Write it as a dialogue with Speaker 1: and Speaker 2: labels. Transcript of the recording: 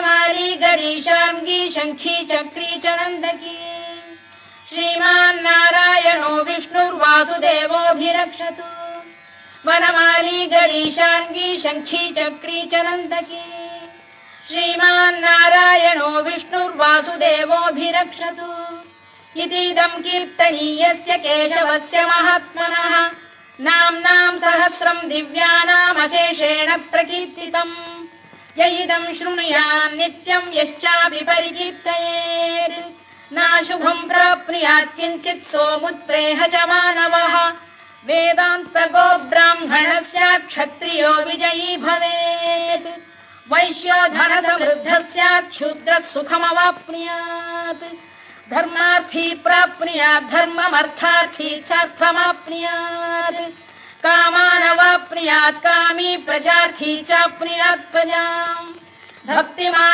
Speaker 1: माली गरी शार्ङ्गी शङ्खी चक्री च नन्दकी श्रीमान्नारायणो विष्णुर्वासुदेवोऽभिरक्षतु वनमाली गरी शार्ङ्गी शङ्खी चक्री च नन्दकी श्रीमान्नारायणो विष्णुर्वासुदेवोऽभिरक्षतु इतीदं कीर्तनीयस्य केशवस्य महात्मनः नाम्नां सहस्रं दिव्यानामशेषेण प्रकीर्तितम् य इदं शृणुयात् नित्यं यश्चापि परिकीर्तयेत् नाशुभं प्राप्नुयात् किञ्चित् सोमुत्रेह च मानवः वेदान्तको ब्राह्मणस्य क्षत्रियो विजयी भवेत् वैश्यो धनसमृद्धः स्यात् क्षुद्रः सुखमवाप्नुयात् धर्मार्थी प्राप्नुयात् धर्ममर्थार्थी चार्थमाप्नुयात् कामानवाप्नुयात् कामी प्रजार्थी चाप्नुयात् प्रजाम् भक्तिमान्